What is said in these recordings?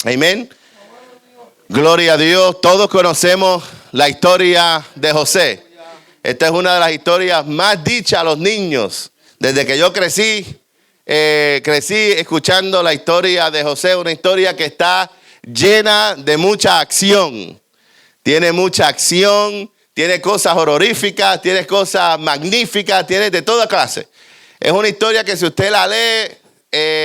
Amén. Gloria a Dios. Todos conocemos la historia de José. Esta es una de las historias más dichas a los niños. Desde que yo crecí escuchando la historia de José, una historia que está llena de mucha acción. Tiene mucha acción, tiene cosas horroríficas, tiene cosas magníficas, tiene de toda clase. Es una historia que si usted la lee,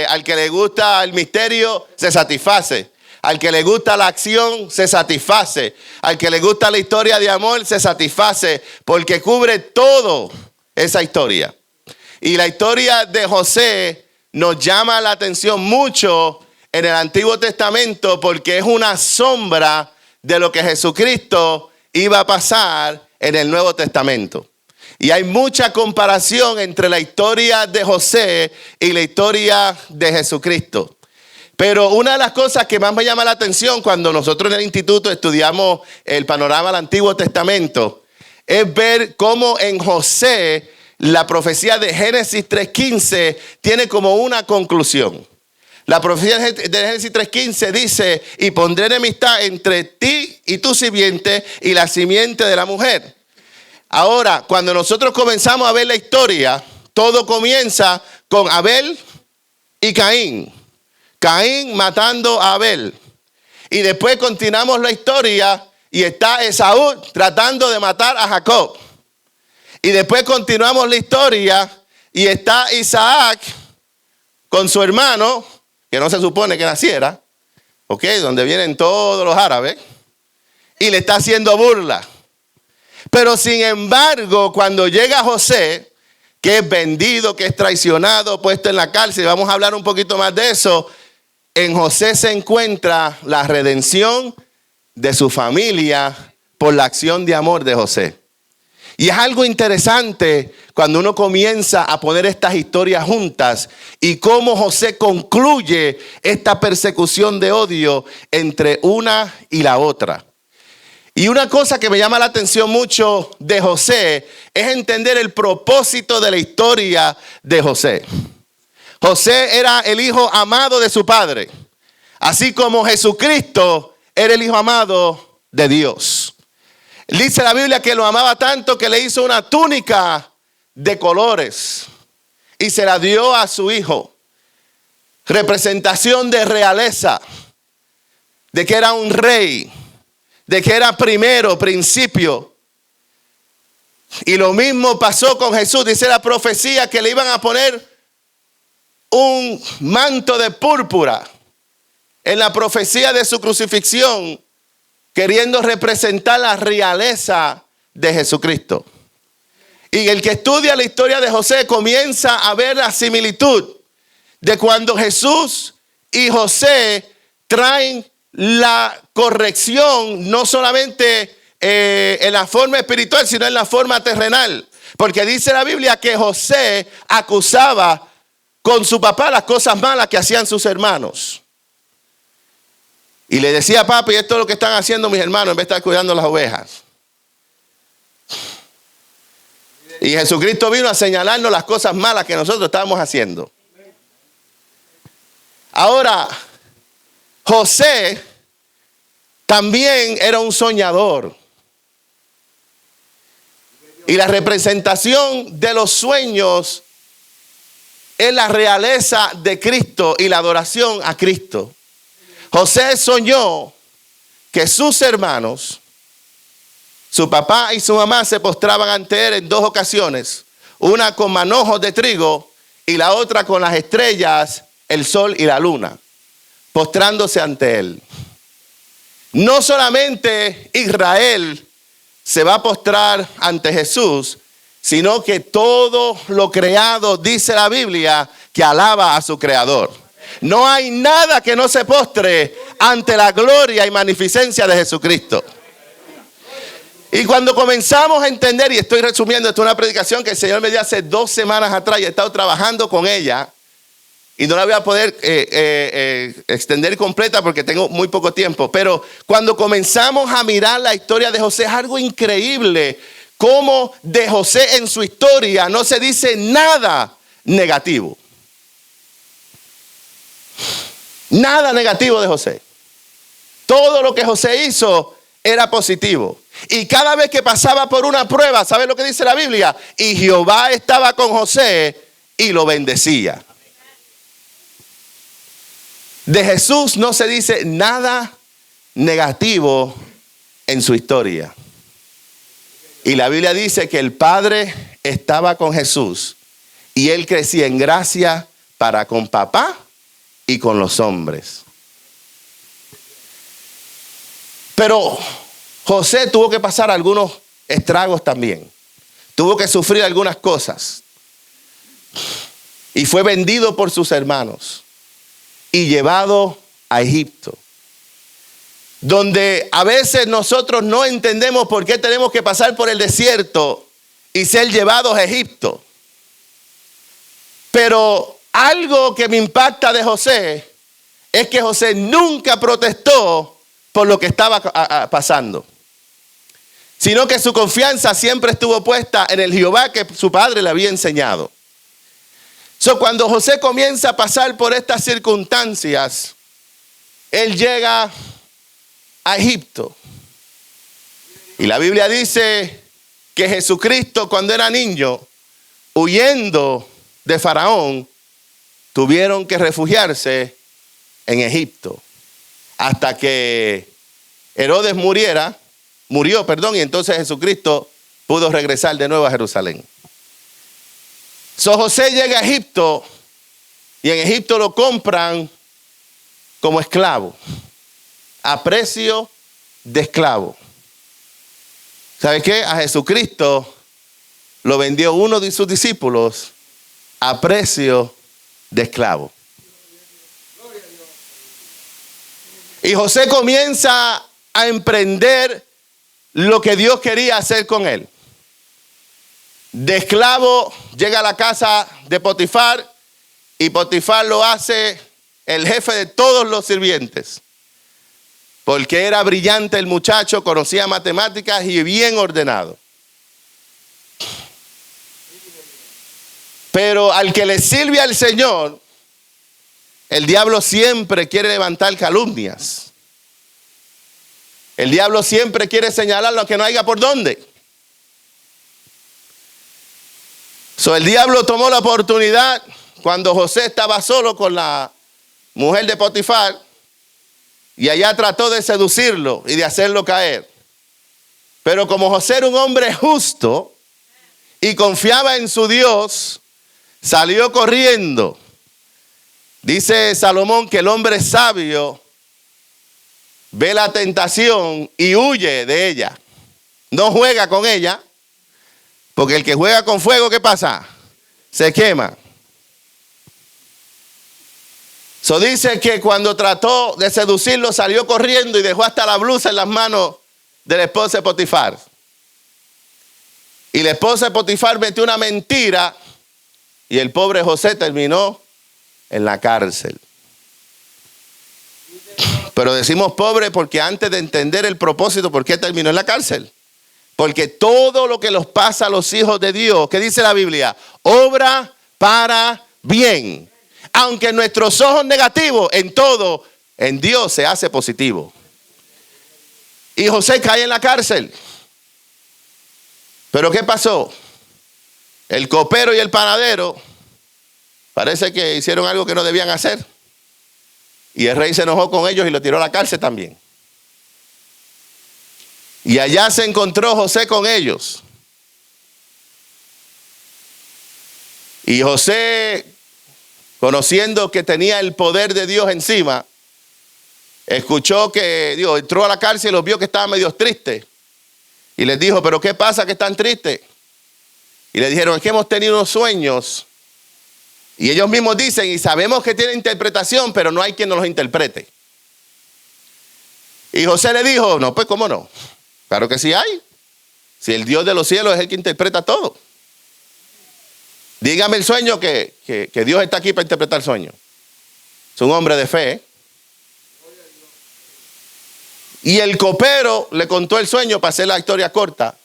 al que le gusta el misterio, se satisface. Al que le gusta la acción, se satisface. Al que le gusta la historia de amor, se satisface. Porque cubre todo esa historia. Y la historia de José nos llama la atención mucho en el Antiguo Testamento porque es una sombra de lo que Jesucristo iba a pasar en el Nuevo Testamento. Y hay mucha comparación entre la historia de José y la historia de Jesucristo. Pero una de las cosas que más me llama la atención cuando nosotros en el instituto estudiamos el panorama del Antiguo Testamento es ver cómo en José la profecía de Génesis 3:15 tiene como una conclusión. La profecía de Génesis 3:15 dice: y pondré enemistad entre ti y tu simiente y la simiente de la mujer. Ahora, cuando nosotros comenzamos a ver la historia, todo comienza con Abel y Caín. Caín matando a Abel. Y después continuamos la historia y está Esaú tratando de matar a Jacob. Y después continuamos la historia y está Isaac con su hermano, que no se supone que naciera, ¿ok? Donde vienen todos los árabes, y le está haciendo burla. Pero sin embargo, cuando llega José, que es vendido, que es traicionado, puesto en la cárcel, vamos a hablar un poquito más de eso, en José se encuentra la redención de su familia por la acción de amor de José. Y es algo interesante cuando uno comienza a poner estas historias juntas y cómo José concluye esta persecución de odio entre una y la otra. Y una cosa que me llama la atención mucho de José es entender el propósito de la historia de José. José era el hijo amado de su padre, así como Jesucristo era el hijo amado de Dios. Dice la Biblia que lo amaba tanto que le hizo una túnica de colores y se la dio a su hijo. Representación de realeza, de que era un rey, de que era primero, principio. Y lo mismo pasó con Jesús. Dice la profecía que le iban a poner un manto de púrpura en la profecía de su crucifixión, queriendo representar la realeza de Jesucristo. Y el que estudia la historia de José comienza a ver la similitud de cuando Jesús y José traen la corrección, no solamente en la forma espiritual, sino en la forma terrenal. Porque dice la Biblia que José acusaba con su papá las cosas malas que hacían sus hermanos. Y le decía: papi, esto es lo que están haciendo mis hermanos en vez de estar cuidando las ovejas. Y Jesucristo vino a señalarnos las cosas malas que nosotros estábamos haciendo. Ahora, José también era un soñador. Y la representación de los sueños es la realeza de Cristo y la adoración a Cristo. José soñó que sus hermanos, su papá y su mamá, se postraban ante él en dos ocasiones. Una con manojos de trigo y la otra con las estrellas, el sol y la luna, postrándose ante él. No solamente Israel se va a postrar ante Jesús, sino que todo lo creado, dice la Biblia, que alaba a su creador. No hay nada que no se postre ante la gloria y magnificencia de Jesucristo. Y cuando comenzamos a entender, y estoy resumiendo, esto es una predicación que el Señor me dio hace 2 semanas atrás y he estado trabajando con ella, y no la voy a poder extender completa porque tengo muy poco tiempo. Pero cuando comenzamos a mirar la historia de José, es algo increíble cómo de José en su historia no se dice nada negativo. Nada negativo de José. Todo lo que José hizo era positivo. Y cada vez que pasaba por una prueba, ¿sabe lo que dice la Biblia? Y Jehová estaba con José y lo bendecía. De Jesús no se dice nada negativo en su historia. Y la Biblia dice que el Padre estaba con Jesús y él crecía en gracia para con papá y con los hombres. Pero José tuvo que pasar algunos estragos también. Tuvo que sufrir algunas cosas. Y fue vendido por sus hermanos y llevado a Egipto, donde a veces nosotros no entendemos por qué tenemos que pasar por el desierto y ser llevados a Egipto. Pero algo que me impacta de José es que José nunca protestó por lo que estaba pasando, sino que su confianza siempre estuvo puesta en el Jehová que su padre le había enseñado. Cuando José comienza a pasar por estas circunstancias, él llega a Egipto. Y la Biblia dice que Jesucristo, cuando era niño, huyendo de Faraón, tuvieron que refugiarse en Egipto hasta que Herodes murió, y entonces Jesucristo pudo regresar de nuevo a Jerusalén. José llega a Egipto y en Egipto lo compran como esclavo, a precio de esclavo. ¿Sabe qué? A Jesucristo lo vendió uno de sus discípulos a precio de esclavo. Y José comienza a emprender lo que Dios quería hacer con él. De esclavo llega a la casa de Potifar y Potifar lo hace el jefe de todos los sirvientes. Porque era brillante el muchacho, conocía matemáticas y bien ordenado. Pero al que le sirve al Señor, el diablo siempre quiere levantar calumnias. El diablo siempre quiere señalar lo que no haya por dónde. El diablo tomó la oportunidad cuando José estaba solo con la mujer de Potifar y allá trató de seducirlo y de hacerlo caer. Pero como José era un hombre justo y confiaba en su Dios, salió corriendo. Dice Salomón que el hombre sabio ve la tentación y huye de ella. No juega con ella. Porque el que juega con fuego, ¿qué pasa? Se quema. Dice que cuando trató de seducirlo, salió corriendo y dejó hasta la blusa en las manos de la esposa de Potifar. Y la esposa de Potifar metió una mentira y el pobre José terminó en la cárcel. Pero decimos pobre porque antes de entender el propósito, ¿por qué terminó en la cárcel? Porque todo lo que los pasa a los hijos de Dios, ¿qué dice la Biblia? Obra para bien. Aunque en nuestros ojos negativos, en todo, en Dios se hace positivo. Y José cae en la cárcel. ¿Pero qué pasó? El copero y el panadero parece que hicieron algo que no debían hacer. Y el rey se enojó con ellos y lo tiró a la cárcel también. Y allá se encontró José con ellos. Y José, conociendo que tenía el poder de Dios encima, escuchó que entró a la cárcel y los vio que estaban medio tristes. Y les dijo, ¿pero qué pasa que están tristes? Y le dijeron, es que hemos tenido unos sueños. Y ellos mismos dicen, y sabemos que tiene interpretación, pero no hay quien nos los interprete. Y José le dijo, no, pues cómo no. Claro que sí hay. Si el Dios de los cielos es el que interpreta todo. Dígame el sueño que Dios está aquí para interpretar el sueño. Es un hombre de fe. Y el copero le contó el sueño para hacer la historia corta.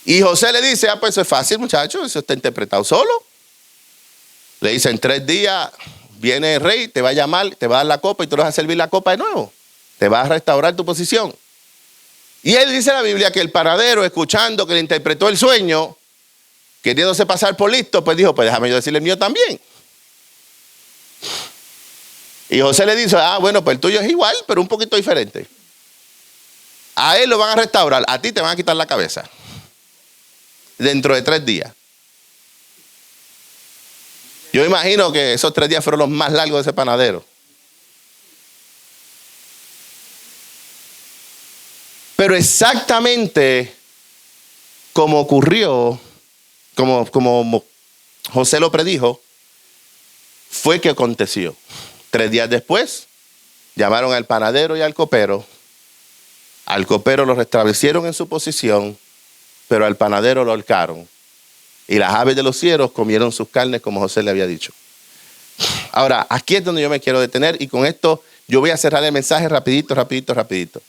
Y José le dice, pues eso es fácil, muchacho, eso está interpretado solo. Le dice, en 3 días viene el rey, te va a llamar, te va a dar la copa y tú le vas a servir la copa de nuevo. Te va a restaurar tu posición. Y él dice en la Biblia que el panadero, escuchando que le interpretó el sueño, queriéndose pasar por listo, pues dijo, pues déjame yo decirle el mío también. Y José le dice, bueno, pues el tuyo es igual, pero un poquito diferente. A él lo van a restaurar, a ti te van a quitar la cabeza. Dentro de 3 días. Yo imagino que esos 3 días fueron los más largos de ese panadero. Pero exactamente como ocurrió, como José lo predijo, fue que aconteció. 3 días después, llamaron al panadero y al copero. Al copero lo restablecieron en su posición, pero al panadero lo ahorcaron. Y las aves de los cielos comieron sus carnes como José le había dicho. Ahora, aquí es donde yo me quiero detener y con esto yo voy a cerrar el mensaje rapidito.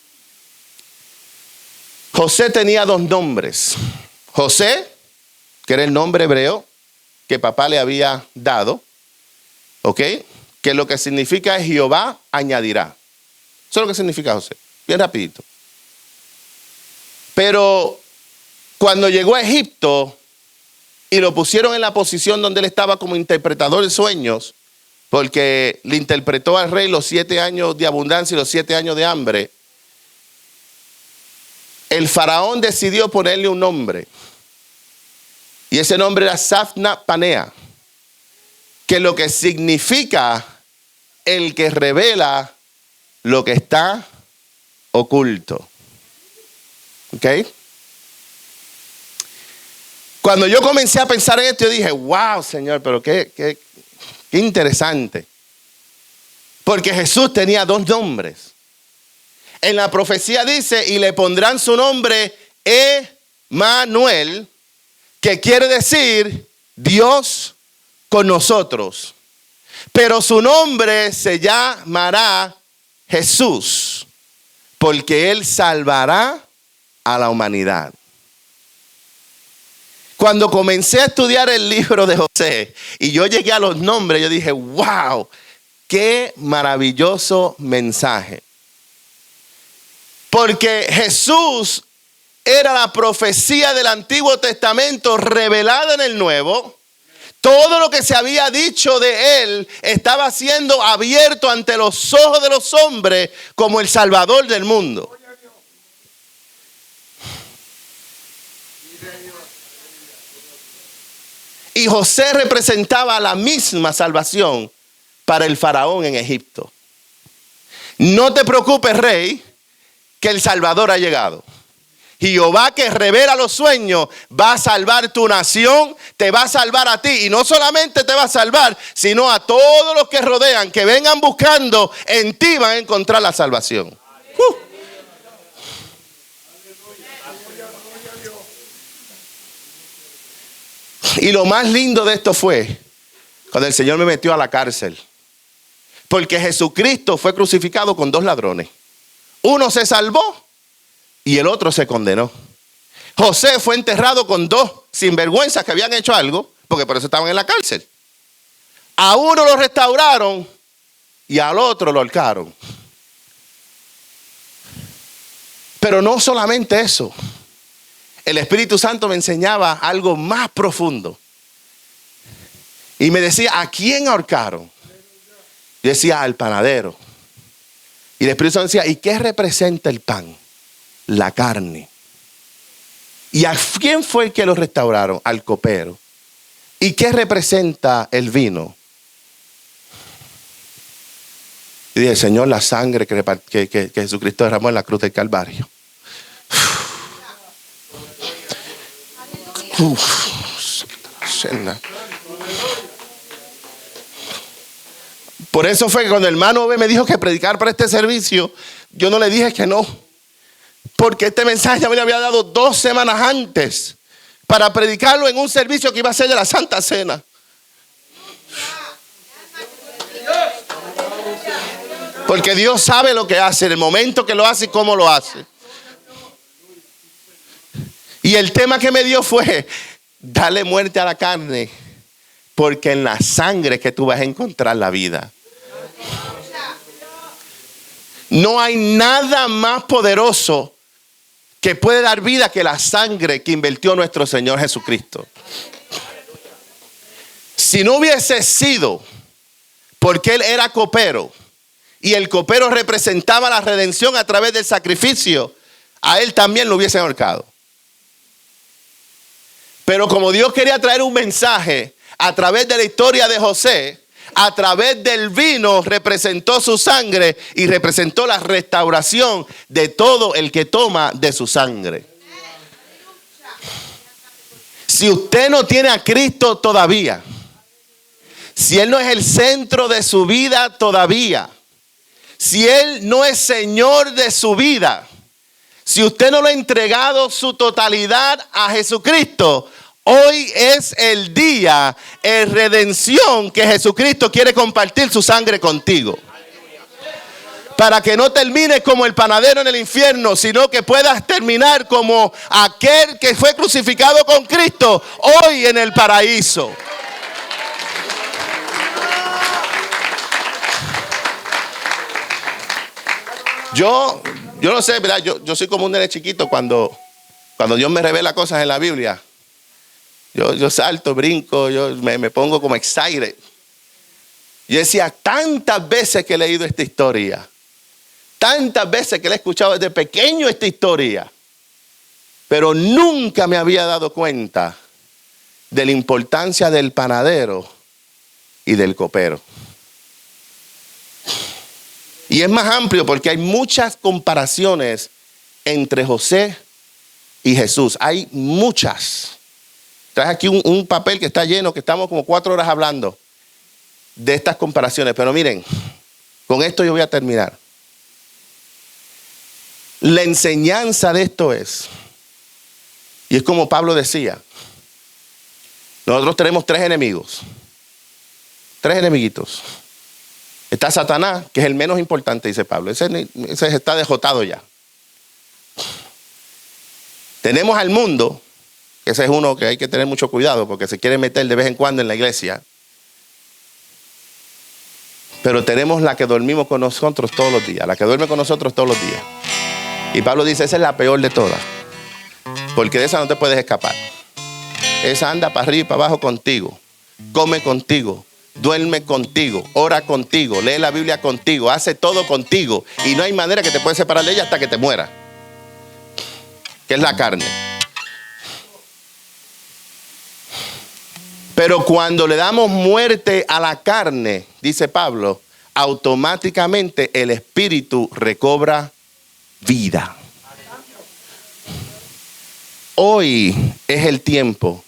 José tenía 2 nombres. José, que era el nombre hebreo que papá le había dado, ¿ok? Que lo que significa es Jehová añadirá. Eso es lo que significa José. Bien rapidito. Pero cuando llegó a Egipto y lo pusieron en la posición donde él estaba como interpretador de sueños, porque le interpretó al rey los 7 años de abundancia y los 7 años de hambre, el faraón decidió ponerle un nombre. Y ese nombre era Safna Panea, que lo que significa el que revela lo que está oculto. ¿Ok? Cuando yo comencé a pensar en esto, yo dije, wow, Señor, pero qué interesante. Porque Jesús tenía 2 nombres. En la profecía dice, y le pondrán su nombre Emmanuel, que quiere decir Dios con nosotros. Pero su nombre se llamará Jesús, porque Él salvará a la humanidad. Cuando comencé a estudiar el libro de José y yo llegué a los nombres, yo dije, wow, qué maravilloso mensaje. Porque Jesús era la profecía del Antiguo Testamento revelada en el Nuevo. Todo lo que se había dicho de él estaba siendo abierto ante los ojos de los hombres como el Salvador del mundo. Y José representaba la misma salvación para el faraón en Egipto. No te preocupes, rey, que el Salvador ha llegado. Jehová que revela los sueños va a salvar tu nación, te va a salvar a ti. Y no solamente te va a salvar, sino a todos los que rodean, que vengan buscando, en ti van a encontrar la salvación. Y lo más lindo de esto fue cuando el Señor me metió a la cárcel. Porque Jesucristo fue crucificado con 2 ladrones. Uno se salvó y el otro se condenó. José fue enterrado con 2 sinvergüenzas que habían hecho algo, porque por eso estaban en la cárcel. A uno lo restauraron y al otro lo ahorcaron. Pero no solamente eso. El Espíritu Santo me enseñaba algo más profundo. Y me decía, ¿a quién ahorcaron? Yo decía, al panadero. Y el Espíritu Santo decía, ¿y qué representa el pan? La carne. ¿Y a quién fue el que lo restauraron? Al copero. ¿Y qué representa el vino? Y dije, Señor, la sangre que Jesucristo derramó en la cruz del Calvario. Por eso fue que cuando el hermano me dijo que predicar para este servicio, yo no le dije que no. Porque este mensaje ya me lo había dado 2 semanas antes para predicarlo en un servicio que iba a ser de la Santa Cena. Porque Dios sabe lo que hace, en el momento que lo hace y cómo lo hace. Y el tema que me dio fue, dale muerte a la carne Porque en la sangre es que tú vas a encontrar la vida. No hay nada más poderoso que puede dar vida que la sangre que invirtió nuestro Señor Jesucristo. Si no hubiese sido porque Él era copero y el copero representaba la redención a través del sacrificio, a Él también lo hubiesen ahorcado. Pero como Dios quería traer un mensaje a través de la historia de José, a través del vino representó su sangre y representó la restauración de todo el que toma de su sangre. Si usted no tiene a Cristo todavía, si Él no es el centro de su vida todavía, si Él no es Señor de su vida, si usted no le ha entregado su totalidad a Jesucristo, hoy es el día de redención que Jesucristo quiere compartir su sangre contigo. Para que no termines como el panadero en el infierno, sino que puedas terminar como aquel que fue crucificado con Cristo hoy en el paraíso. Yo no sé, ¿verdad? Yo soy como un nene chiquito cuando Dios me revela cosas en la Biblia. Yo salto, brinco, yo me pongo como excited. Yo decía, tantas veces que he leído esta historia, tantas veces que la he escuchado desde pequeño esta historia, pero nunca me había dado cuenta de la importancia del panadero y del copero. Y es más amplio porque hay muchas comparaciones entre José y Jesús. Hay muchas. Traje aquí un papel que está lleno, que estamos como 4 horas hablando de estas comparaciones. Pero miren, con esto yo voy a terminar. La enseñanza de esto es, y es como Pablo decía, nosotros tenemos 3 enemigos. 3 enemiguitos. Está Satanás, que es el menos importante, dice Pablo. Ese está derrotado ya. Tenemos al mundo, que ese es uno que hay que tener mucho cuidado porque se quiere meter de vez en cuando en la iglesia. Pero tenemos la que dormimos con nosotros todos los días, la que duerme con nosotros todos los días. Y Pablo dice, esa es la peor de todas, porque de esa no te puedes escapar. Esa anda para arriba y para abajo contigo, come contigo, duerme contigo, ora contigo, lee la Biblia contigo, hace todo contigo. Y no hay manera que te puedas separar de ella hasta que te muera. Que es la carne. Pero cuando le damos muerte a la carne, dice Pablo, automáticamente el espíritu recobra vida. Hoy es el tiempo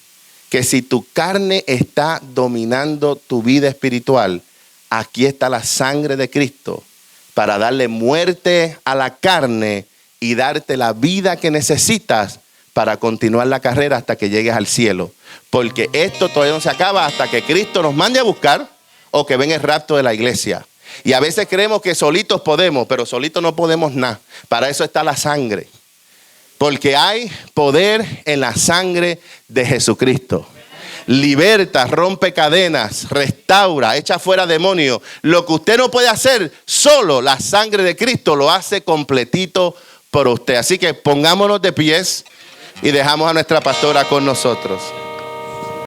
que si tu carne está dominando tu vida espiritual, aquí está la sangre de Cristo para darle muerte a la carne y darte la vida que necesitas para continuar la carrera hasta que llegues al cielo. Porque esto todavía no se acaba hasta que Cristo nos mande a buscar o que venga el rapto de la iglesia. Y a veces creemos que solitos podemos, pero solitos no podemos nada. Para eso está la sangre. Porque hay poder en la sangre de Jesucristo. Liberta, rompe cadenas, restaura, echa fuera demonios. Lo que usted no puede hacer, solo la sangre de Cristo lo hace completito por usted. Así que pongámonos de pies y dejamos a nuestra pastora con nosotros.